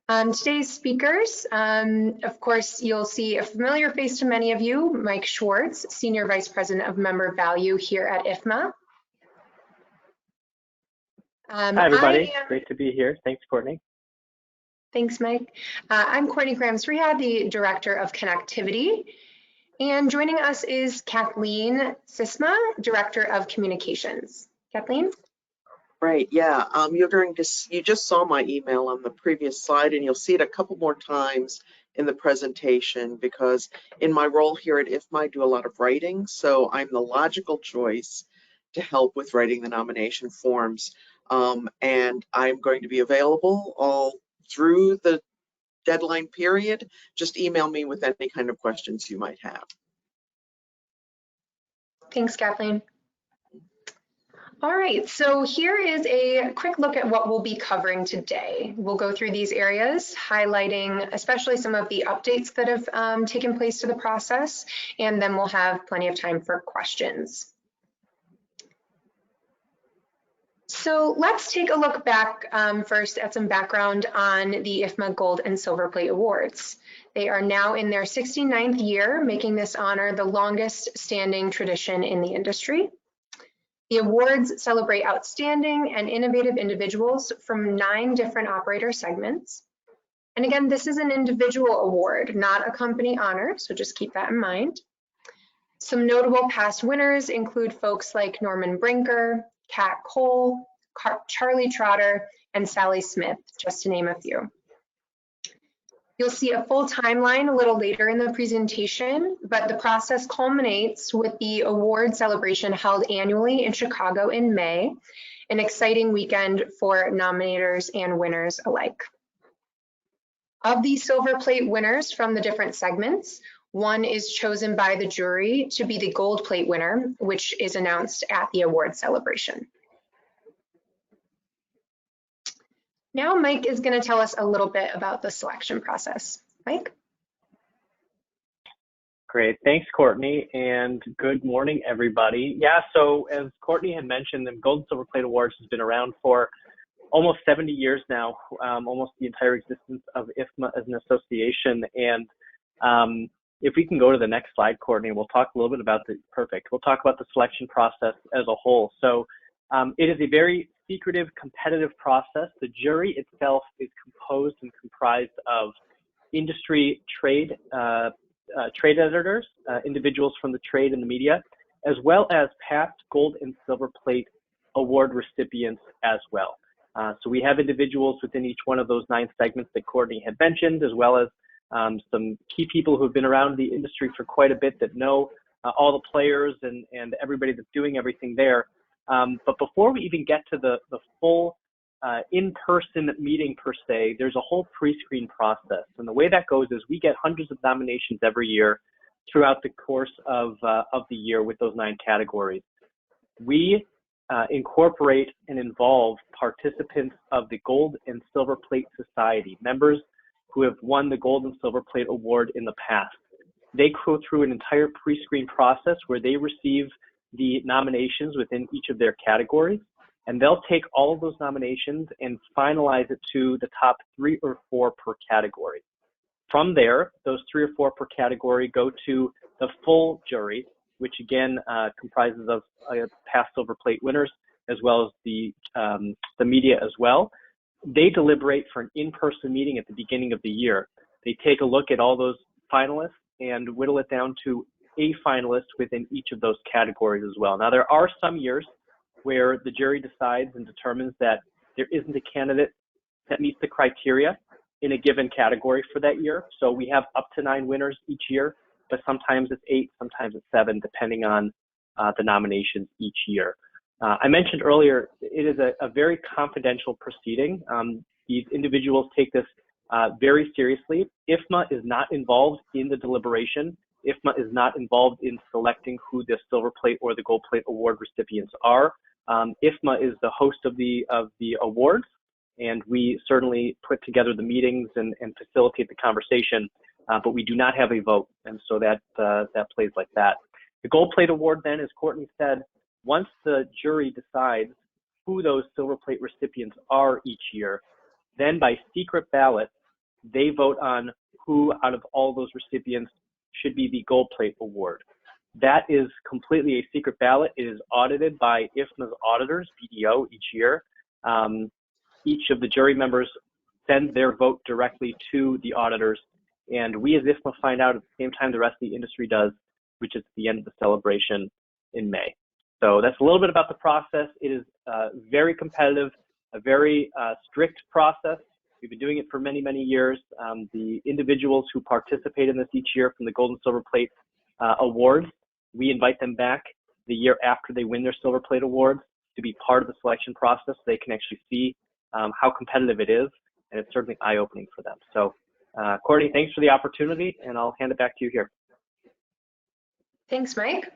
Today's speakers, of course, you'll see a familiar face to many of you, Mike Schwartz, Senior Vice President of Member Value here at IFMA. Hi, everybody. Great to be here. Thanks, Courtney. Thanks, Mike. I'm Courtney Sriha, the Director of Connectivity. And joining us is Kathleen Sysma, Director of Communications. Kathleen? Right, yeah. You just saw my email on the previous slide, and you'll see it a couple more times in the presentation because in my role here at IFMA, I do a lot of writing, so I'm the logical choice to help with writing the nomination forms. And I'm going to be available all through the deadline period. Just email me with any kind of questions you might have. Thanks, Kathleen. All right, so here is a quick look at what we'll be covering today. We'll go through these areas, highlighting especially some of the updates that have taken place to the process, and then we'll have plenty of time for questions. So let's take a look back first at some background on the IFMA Gold and Silver Plate Awards. They are now in their 69th year, making this honor the longest standing tradition in the industry. The awards celebrate outstanding and innovative individuals from 9 different operator segments. And again, this is an individual award, not a company honor, so just keep that in mind. Some notable past winners include folks like Norman Brinker, Kat Cole, Charlie Trotter, and Sally Smith, just to name a few. You'll see a full timeline a little later in the presentation, but the process culminates with the award celebration held annually in Chicago in May, an exciting weekend for nominators and winners alike. Of the Silver Plate winners from the different segments, one is chosen by the jury to be the Gold Plate winner, which is announced at the award celebration. Now Mike is going to tell us a little bit about the selection process. Mike? Great. Thanks, Courtney, and good morning, everybody. Yeah, so as Courtney had mentioned, the Gold and Silver Plate Awards has been around for almost 70 years now, almost the entire existence of IFMA as an association. And if we can go to the next slide, Courtney, we'll talk a little bit about we'll talk about the selection process as a whole. So it is a very secretive, competitive process. The jury itself is composed and comprised of industry trade editors, individuals from the trade and the media, as well as past Gold and Silver Plate Award recipients as well. So we have individuals within each one of those 9 segments that Courtney had mentioned, as well as some key people who've been around the industry for quite a bit that know all the players and everybody that's doing everything there. But before we even get to the full in-person meeting per se, there's a whole pre-screen process. And the way that goes is we get hundreds of nominations every year throughout the course of the year with those 9 categories. We incorporate and involve participants of the Gold and Silver Plate Society, members who have won the Gold and Silver Plate Award in the past. They go through an entire pre-screen process where they receive the nominations within each of their categories, and they'll take all of those nominations and finalize it to the top 3 or 4 per category. From there, those 3 or 4 per category go to the full jury, which again comprises of past Silver Plate winners as well as the media as well. They deliberate for an in-person meeting at the beginning of the year. They take a look at all those finalists and whittle it down to a finalist within each of those categories as well. Now, there are some years where the jury decides and determines that there isn't a candidate that meets the criteria in a given category for that year. So we have up to 9 winners each year, but sometimes it's 8, sometimes it's 7, depending on the nominations each year. I mentioned earlier, it is a very confidential proceeding. These individuals take this very seriously. IFMA is not involved in the deliberation. IFMA is not involved in selecting who the Silver Plate or the Gold Plate Award recipients are. IFMA is the host of the awards, and we certainly put together the meetings and facilitate the conversation, but we do not have a vote, and so that plays like that. The Gold Plate Award then, as Courtney said, once the jury decides who those Silver Plate recipients are each year, then by secret ballot, They vote on who out of all those recipients should be the Gold Plate Award. That is completely a secret ballot. It is audited by IFMA's auditors, BDO, each year. Each of the jury members send their vote directly to the auditors, and we as IFMA find out at the same time the rest of the industry does, which is the end of the celebration in May. So that's a little bit about the process. It is very competitive, a very strict process. We've been doing it for many, many years. The individuals who participate in this each year from the Gold and Silver Plate Awards, we invite them back the year after they win their Silver Plate Awards to be part of the selection process so they can actually see how competitive it is, and it's certainly eye-opening for them. So, Courtney, thanks for the opportunity, and I'll hand it back to you here. Thanks, Mike.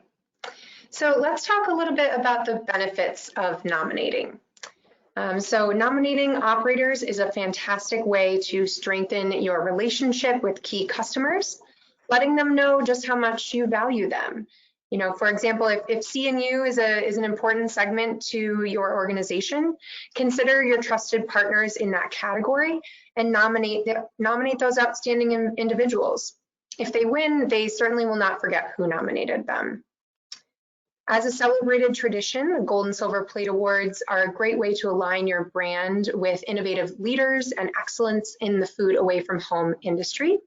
So let's talk a little bit about the benefits of nominating. So nominating operators is a fantastic way to strengthen your relationship with key customers, letting them know just how much you value them. You know, for example, if C&U is an important segment to your organization, consider your trusted partners in that category and nominate those outstanding individuals. If they win, they certainly will not forget who nominated them. As a celebrated tradition, the Gold and Silver Plate Awards are a great way to align your brand with innovative leaders and excellence in the food away from home industry.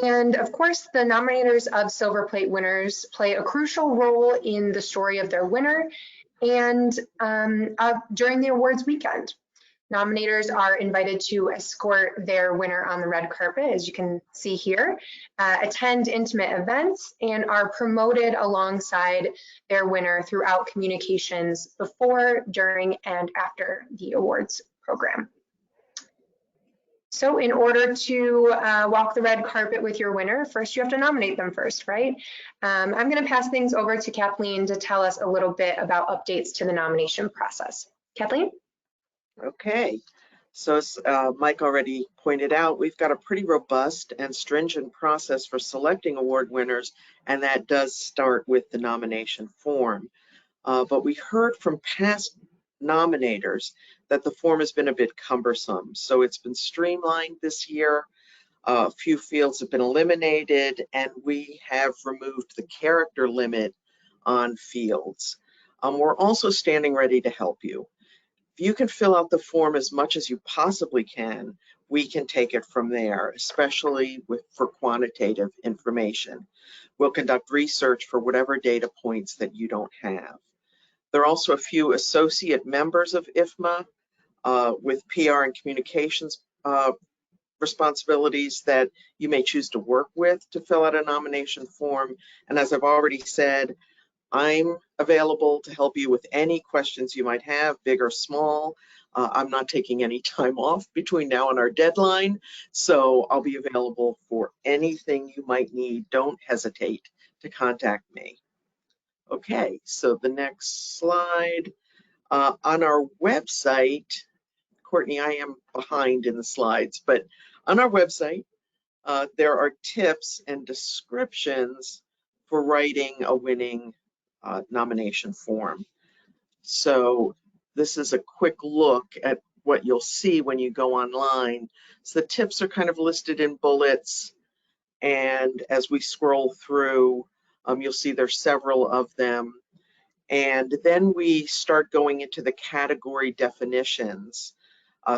And of course, the nominators of Silver Plate winners play a crucial role in the story of their winner and during the awards weekend. Nominators are invited to escort their winner on the red carpet, as you can see here, attend intimate events, and are promoted alongside their winner throughout communications before, during, and after the awards program. So in order to walk the red carpet with your winner, first you have to nominate them first, right? I'm going to pass things over to Kathleen to tell us a little bit about updates to the nomination process. Kathleen? Okay, so as Mike already pointed out, we've got a pretty robust and stringent process for selecting award winners, and that does start with the nomination form. But we heard from past nominators that the form has been a bit cumbersome, so it's been streamlined this year. A few fields have been eliminated, and we have removed the character limit on fields. We're also standing ready to help you. If you can fill out the form as much as you possibly can, we can take it from there, especially for quantitative information. We'll conduct research for whatever data points that you don't have. There are also a few associate members of IFMA with PR and communications responsibilities that you may choose to work with to fill out a nomination form. And as I've already said, I'm available to help you with any questions you might have, big or small. I'm not taking any time off between now and our deadline, so I'll be available for anything you might need. Don't hesitate to contact me. Okay, so the next slide. On our website, Courtney, I am behind in the slides, but on our website, there are tips and descriptions for writing a winning nomination form. So this is a quick look at what you'll see when you go online. So the tips are kind of listed in bullets, and as we scroll through, you'll see there's several of them. And then we start going into the category definitions.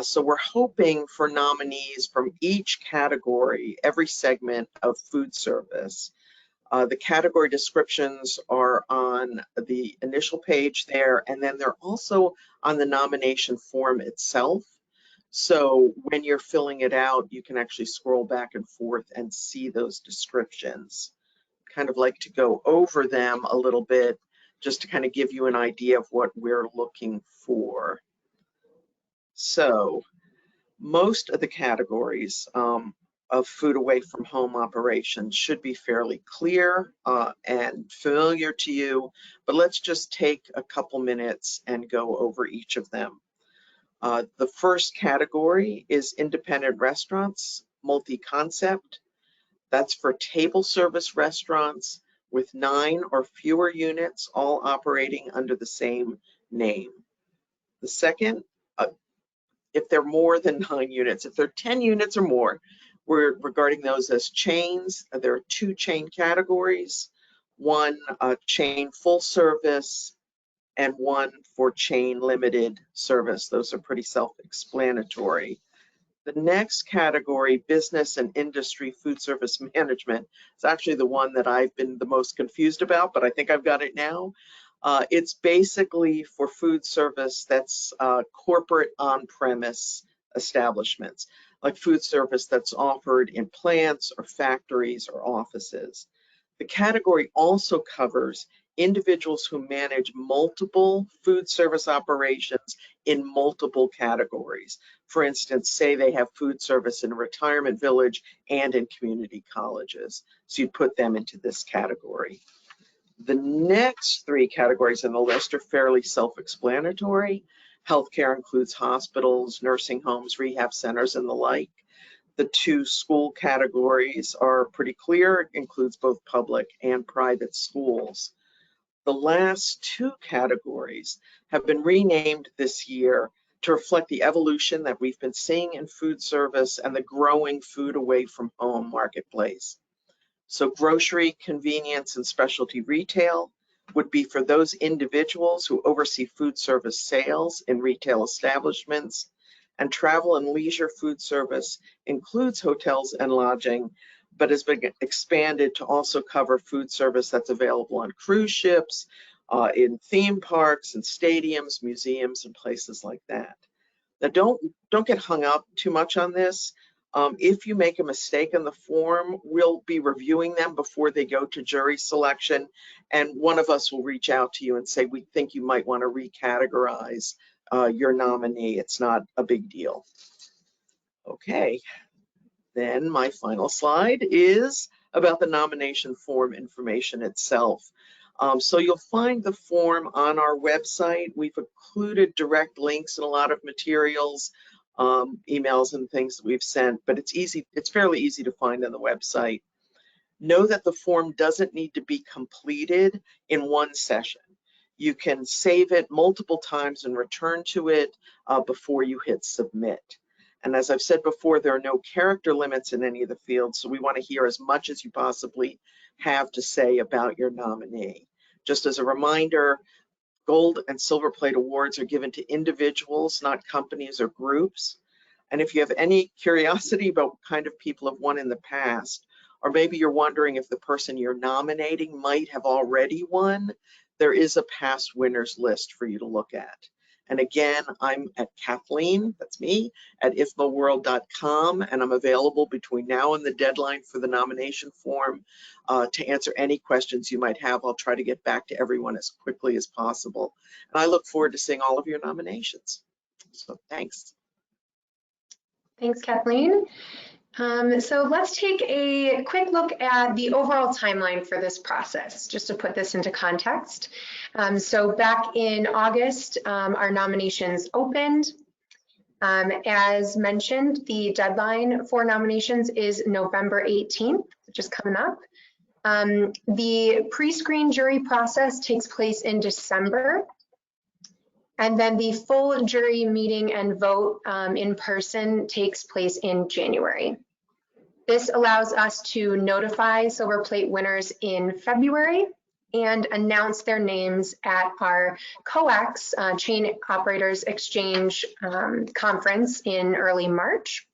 So we're hoping for nominees from each category, every segment of food service. The category descriptions are on the initial page there, and then they're also on the nomination form itself. So when you're filling it out, you can actually scroll back and forth and see those descriptions. Kind of like to go over them a little bit, just to kind of give you an idea of what we're looking for. So most of the categories of food away from home operations should be fairly clear and familiar to you, but let's just take a couple minutes and go over each of them. The first category is independent restaurants, multi-concept. That's for table service restaurants with 9 or fewer units, all operating under the same name. The second, if they're more than 9 units. If they're 10 units or more, we're regarding those as chains. There are 2 chain categories, one chain full service and one for chain limited service. Those are pretty self-explanatory. The next category, business and industry food service management, is actually the one that I've been the most confused about, but I think I've got it now. It's basically for food service that's corporate on-premise establishments, like food service that's offered in plants or factories or offices. The category also covers individuals who manage multiple food service operations in multiple categories. For instance, say they have food service in a retirement village and in community colleges. So you'd put them into this category. The next 3 categories on the list are fairly self-explanatory. Healthcare includes hospitals, nursing homes, rehab centers, and the like. The 2 school categories are pretty clear. It includes both public and private schools. The last 2 categories have been renamed this year to reflect the evolution that we've been seeing in food service and the growing food away from home marketplace. So grocery, convenience, and specialty retail would be for those individuals who oversee food service sales in retail establishments, and travel and leisure food service includes hotels and lodging, but has been expanded to also cover food service that's available on cruise ships, in theme parks and stadiums, museums, and places like that. Now, don't get hung up too much on this. If you make a mistake in the form, we'll be reviewing them before they go to jury selection, and one of us will reach out to you and say, we think you might want to recategorize your nominee. It's not a big deal. Okay, then my final slide is about the nomination form information itself. So you'll find the form on our website. We've included direct links in a lot of materials, emails and things that we've sent, but it's fairly easy to find on the website. Know that the form doesn't need to be completed in one session. You can save it multiple times and return to it before you hit submit. And as I've said before, there are no character limits in any of the fields, so we want to hear as much as you possibly have to say about your nominee. Just as a reminder, Gold and Silver Plate Awards are given to individuals, not companies or groups. And if you have any curiosity about what kind of people have won in the past, or maybe you're wondering if the person you're nominating might have already won, there is a past winners list for you to look at. And again, I'm at Kathleen, that's me, at ifmaworld.com, and I'm available between now and the deadline for the nomination form to answer any questions you might have. I'll try to get back to everyone as quickly as possible. And I look forward to seeing all of your nominations. So thanks. Thanks, Kathleen. So let's take a quick look at the overall timeline for this process, just to put this into context. So back in August, our nominations opened. As mentioned, the deadline for nominations is November 18th, which is coming up. The pre-screen jury process takes place in December. And then the full jury meeting and vote in person takes place in January. This allows us to notify Silver Plate winners in February and announce their names at our COEX Chain Operators Exchange conference in early March.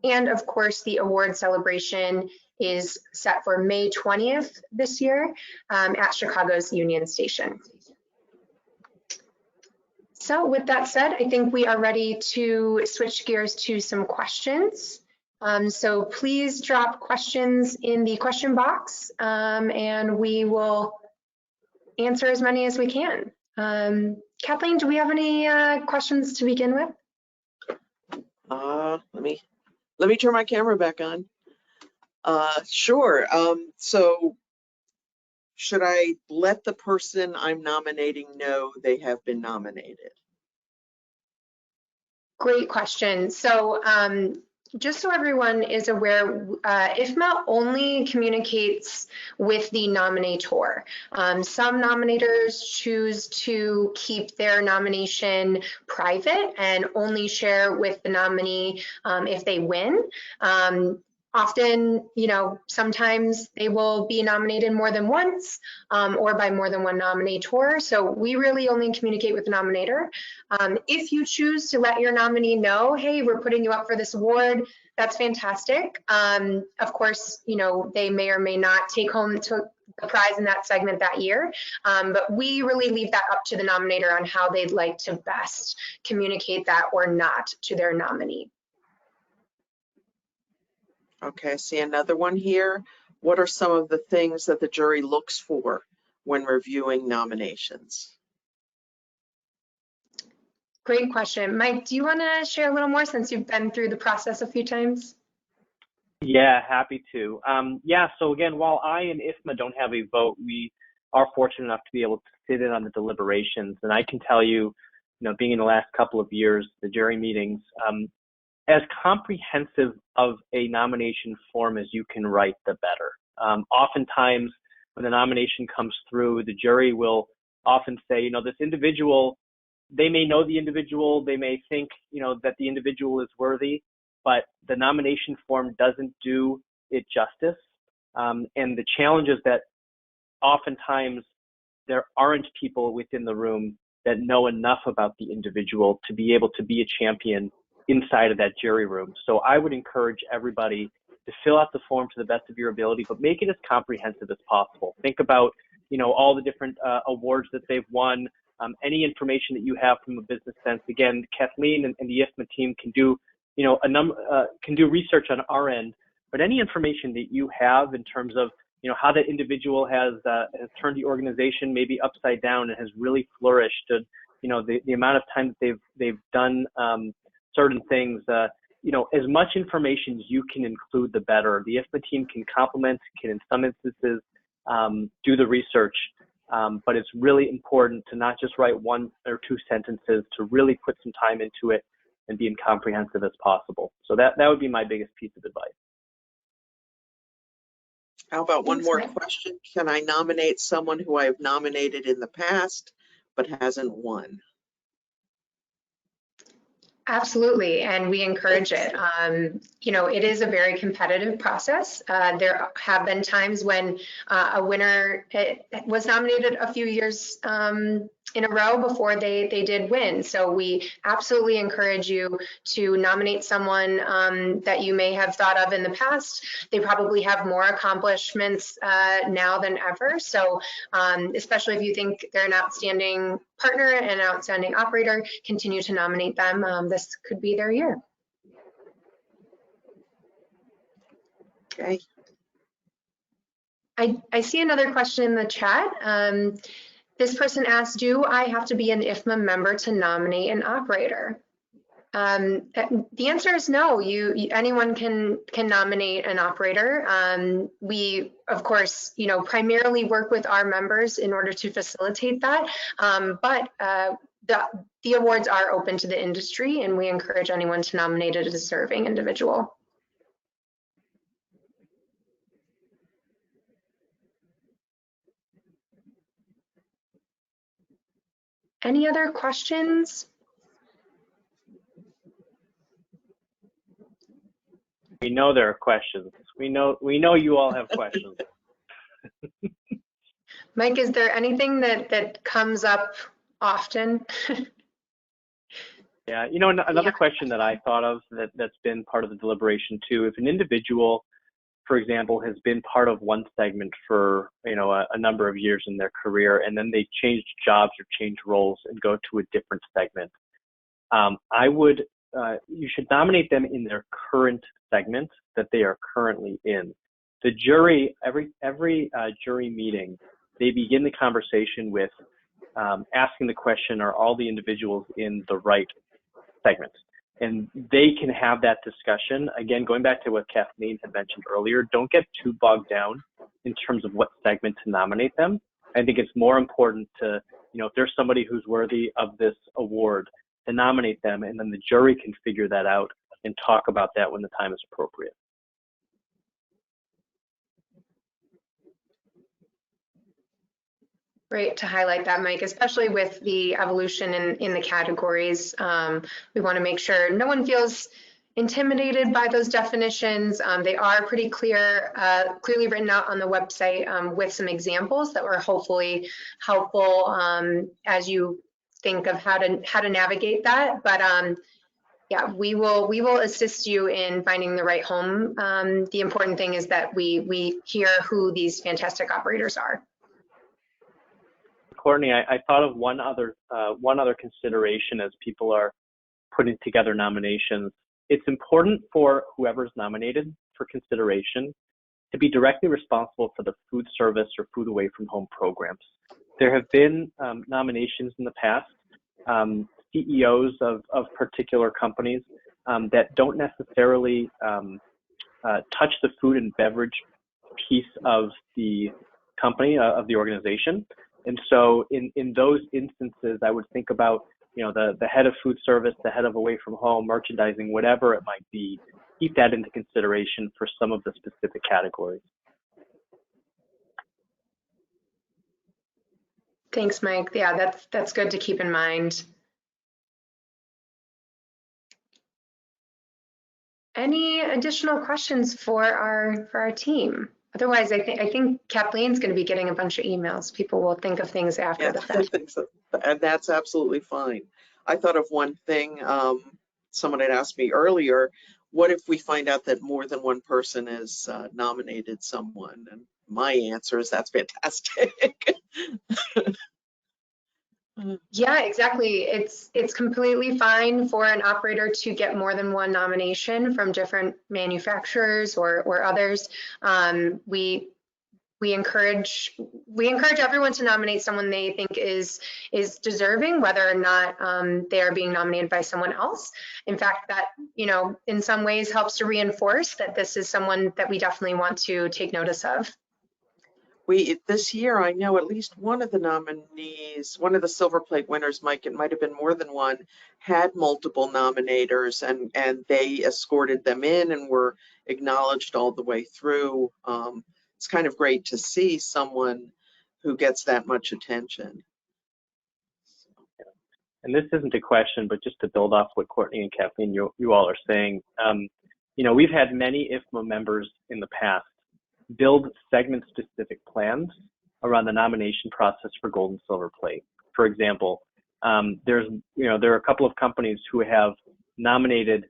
And of course, the award celebration is set for May 20th this year at Chicago's Union Station. So with that said, I think we are ready to switch gears to some questions. So please drop questions in the question box and we will answer as many as we can. Kathleen, do we have any questions to begin with? Let me turn my camera back on. Sure. So should I let the person I'm nominating know they have been nominated? Great question. So just so everyone is aware, IFMA only communicates with the nominator. Some nominators choose to keep their nomination private and only share with the nominee if they win. Often, sometimes they will be nominated more than once or by more than one nominator. So we really only communicate with the nominator. If you choose to let your nominee know, hey, we're putting you up for this award, that's fantastic. Of course, they may or may not take home the prize in that segment that year, but we really leave that up to the nominator on how they'd like to best communicate that or not to their nominee. Okay, I see another one here. What are some of the things that the jury looks for when reviewing nominations? Great question. Mike, do you want to share a little more since you've been through the process a few times? Yeah, happy to. So again, while I and IFMA don't have a vote, we are fortunate enough to be able to sit in on the deliberations. And I can tell you, being in the last couple of years, the jury meetings, as comprehensive of a nomination form as you can write, the better. Oftentimes, when the nomination comes through, the jury will often say, this individual, they may know the individual, they may think, that the individual is worthy, but the nomination form doesn't do it justice. And the challenge is that oftentimes there aren't people within the room that know enough about the individual to be able to be a champion inside of that jury room. So I would encourage everybody to fill out the form to the best of your ability, but make it as comprehensive as possible. Think about, all the different awards that they've won, any information that you have from a business sense. Again, Kathleen and the IFMA team can do, can do research on our end, but any information that you have in terms of, how that individual has turned the organization maybe upside down and has really flourished, the amount of time that they've done certain things, as much information as you can include, the better. The IFMA team can complement, can in some instances do the research, but it's really important to not just write one or two sentences, to really put some time into it and be as comprehensive as possible. So that would be my biggest piece of advice. How about one more question? Can I nominate someone who I have nominated in the past but hasn't won? Absolutely, and we encourage it. It is a very competitive process. There have been times when a winner was nominated a few years in a row before they did win. So we absolutely encourage you to nominate someone that you may have thought of in the past. They probably have more accomplishments now than ever. So especially if you think they're an outstanding partner and an outstanding operator, continue to nominate them. This could be their year. Okay. I see another question in the chat. This person asked, do I have to be an IFMA member to nominate an operator? The answer is no. Anyone can nominate an operator. We, of course, primarily work with our members in order to facilitate that. But the awards are open to the industry, and we encourage anyone to nominate a deserving individual. Any other questions? We know there are questions. We know you all have questions. Mike, is there anything that comes up often? Yeah, another question that I thought of that's been part of the deliberation too, if an individual, for example, has been part of one segment for, a number of years in their career, and then they change jobs or change roles and go to a different segment, you should nominate them in their current segment that they are currently in. The jury, every jury meeting, they begin the conversation with asking the question, are all the individuals in the right segment? And they can have that discussion. Again, going back to what Kathleen had mentioned earlier, don't get too bogged down in terms of what segment to nominate them. I think it's more important to, if there's somebody who's worthy of this award, to nominate them, and then the jury can figure that out talk about that when the time is appropriate. Great to highlight that, Mike, especially with the evolution in the categories. We want to make sure no one feels intimidated by those definitions. They are pretty clearly written out on the website with some examples that were hopefully helpful as you think of how to navigate that. But yeah, we will assist you in finding the right home. The important thing is that we hear who these fantastic operators are. Courtney, I thought of one other consideration as people are putting together nominations. It's important for whoever's nominated for consideration to be directly responsible for the food service or food away from home programs. There have been nominations in the past, CEOs of particular companies that don't necessarily touch the food and beverage piece of the company, of the organization. And so in those instances, I would think about, the head of food service, the head of away from home, merchandising, whatever it might be, keep that into consideration for some of the specific categories. Thanks, Mike. Yeah, that's good to keep in mind. Any additional questions for our team? Otherwise, I think Kathleen's going to be getting a bunch of emails. People will think of things after the fact. And that's absolutely fine. I thought of one thing. Someone had asked me earlier, what if we find out that more than one person has nominated someone? And my answer is that's fantastic. Yeah, exactly. It's completely fine for an operator to get more than one nomination from different manufacturers or others. We encourage everyone to nominate someone they think is deserving, whether or not they are being nominated by someone else. In fact, that in some ways helps to reinforce that this is someone that we definitely want to take notice of. This year, I know at least one of the nominees, one of the Silver Plate winners, Mike, it might have been more than one, had multiple nominators, and they escorted them in and were acknowledged all the way through. It's kind of great to see someone who gets that much attention. And this isn't a question, but just to build off what Courtney and Kathleen, you all are saying, we've had many IFMA members in the past build segment-specific plans around the nomination process for gold and silver plate. For example, there are a couple of companies who have nominated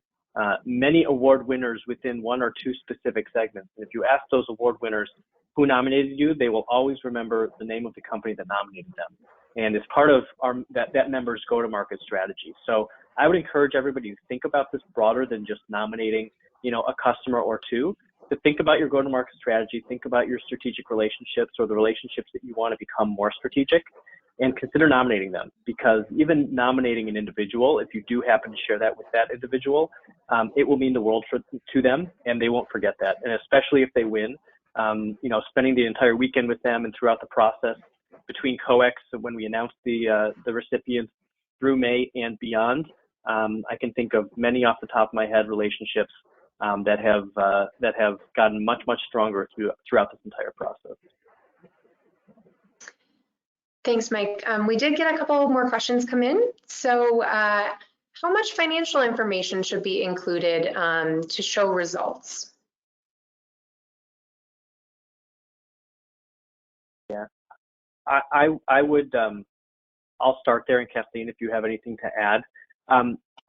many award winners within one or two specific segments. And if you ask those award winners who nominated you, they will always remember the name of the company that nominated them. And it's part of that member's go-to-market strategy. So I would encourage everybody to think about this broader than just nominating, a customer or two. To think about your go-to-market strategy, think about your strategic relationships or the relationships that you want to become more strategic, and consider nominating them. Because even nominating an individual, if you do happen to share that with that individual, it will mean the world to them, and they won't forget that. And especially if they win, spending the entire weekend with them and throughout the process between COEX, when we announced the recipients through May and beyond, I can think of many off the top of my head relationships that have gotten much stronger throughout this entire process. Thanks, Mike. We did get a couple more questions come in. So how much financial information should be included to show results? Yeah, I would, I'll start there, and Kathleen, if you have anything to add.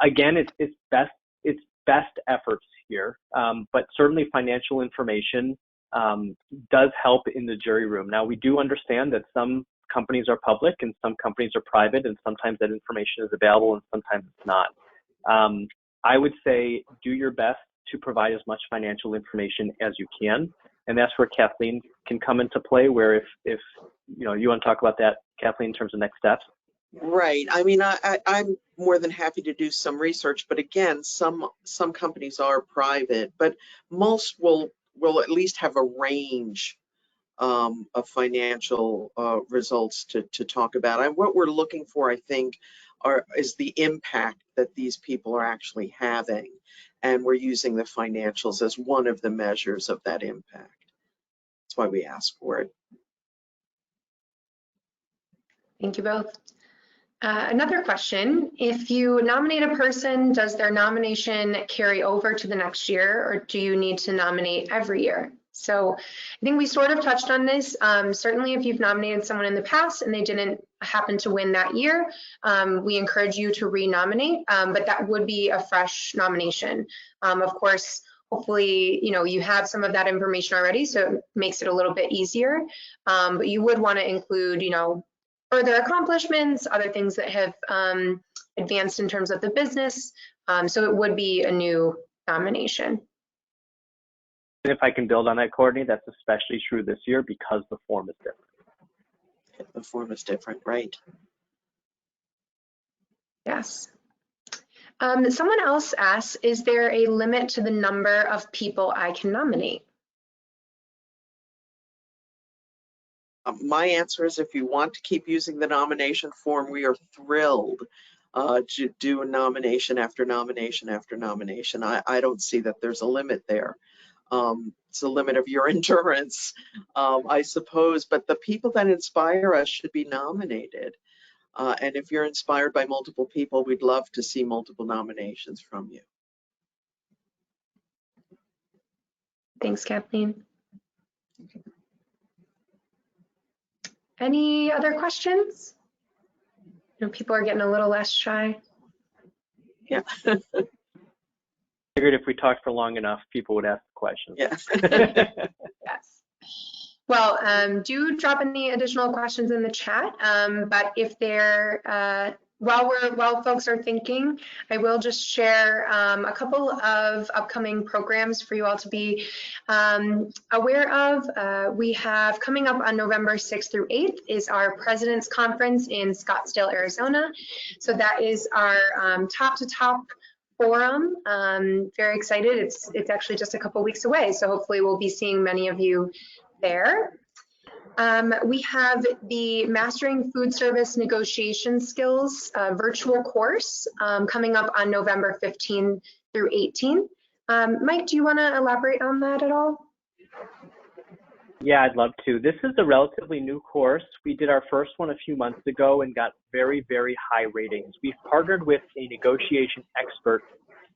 Again, it's best efforts here, but certainly financial information does help in the jury room. Now, we do understand that some companies are public and some companies are private, and sometimes that information is available and sometimes it's not. I would say do your best to provide as much financial information as you can, and that's where Kathleen can come into play, where if you want to talk about that, Kathleen, in terms of next steps. Right. I mean, I'm more than happy to do some research, but again, some companies are private, but most will at least have a range of financial results to talk about. And what we're looking for, I think, is the impact that these people are actually having. and we're using the financials as one of the measures of that impact. That's why we ask for it. Thank you both. Another question, if you nominate a person, does their nomination carry over to the next year, or do you need to nominate every year? So I think we sort of touched on this. Certainly if you've nominated someone in the past and they didn't happen to win that year, we encourage you to re-nominate, but that would be a fresh nomination. Of course, hopefully, you have some of that information already, so it makes it a little bit easier. But you would want to include, further accomplishments, other things that have advanced in terms of the business. So it would be a new nomination. And if I can build on that, Courtney, that's especially true this year because the form is different. The form is different, right? Yes. Someone else asks, is there a limit to the number of people I can nominate? My answer is if you want to keep using the nomination form, we are thrilled to do a nomination after nomination after nomination. I don't see that there's a limit there. It's a limit of your endurance, I suppose, but the people that inspire us should be nominated. And if you're inspired by multiple people, we'd love to see multiple nominations from you. Thanks, Kathleen. Any other questions? People are getting a little less shy. Yeah. Figured if we talked for long enough, people would ask questions. Yes. Yes. Well, do drop any additional questions in the chat. But if they're while folks are thinking, I will just share a couple of upcoming programs for you all to be aware of. We have coming up on November 6th through 8th is our President's Conference in Scottsdale, Arizona. So that is our top to top forum. Very excited. It's actually just a couple weeks away. So hopefully we'll be seeing many of you there. We have the Mastering Food Service Negotiation Skills virtual course coming up on November 15 through 18. Mike, do you want to elaborate on that at all? Yeah, I'd love to. This is a relatively new course. We did our first one a few months ago and got very, very high ratings. We've partnered with a negotiation expert.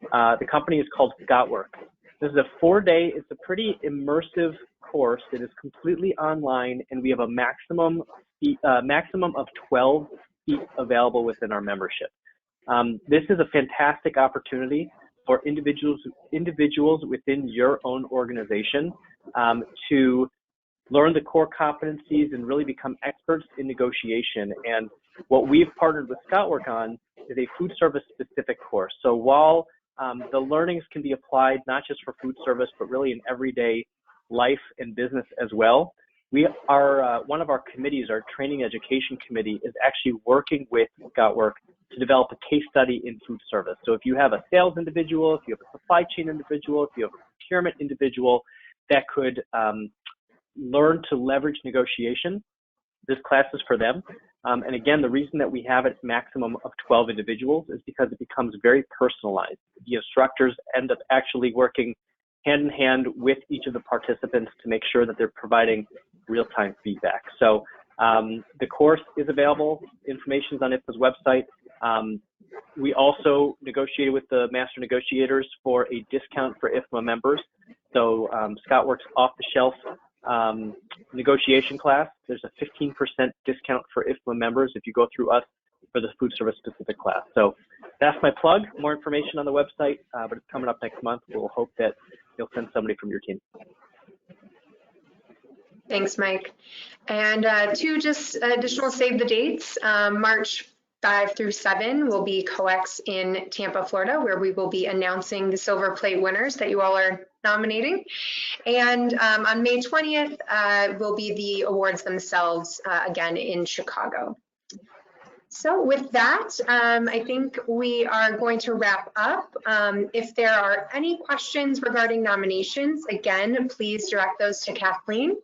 The company is called Scottwork. This is a 4-day, it's a pretty immersive course that is completely online, and we have a maximum of 12 seats available within our membership. This is a fantastic opportunity for individuals within your own organization to learn the core competencies and really become experts in negotiation. And what we've partnered with Scottwork on is a food service specific course. So while the learnings can be applied not just for food service, but really in everyday life and business as well, we are one of our committees, our training education committee, is actually working with Scottwork to develop a case study in food service. So if you have a sales individual, if you have a supply chain individual, if you have a procurement individual that could learn to leverage negotiation, this class is for them. And again, the reason that we have a maximum of 12 individuals is because it becomes very personalized. The instructors end up actually working hand in hand with each of the participants to make sure that they're providing real-time feedback. So the course is available. Information is on IFMA's website. We also negotiated with the master negotiators for a discount for IFMA members. So Scottwork's off-the-shelf negotiation class, there's a 15% discount for IFMA members if you go through us for the food service specific class. So that's my plug. More information on the website, but it's coming up next month. We'll hope that you'll send somebody from your team. Thanks, Mike. And two just additional save the dates. March 5 through 7 will be COEX in Tampa, Florida, where we will be announcing the Silver Plate winners that you all are nominating. And on May 20th will be the awards themselves, again in Chicago. So with that, I think we are going to wrap up. If there are any questions regarding nominations, again, please direct those to Kathleen,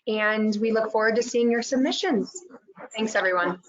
and we look forward to seeing your submissions. Thanks, everyone.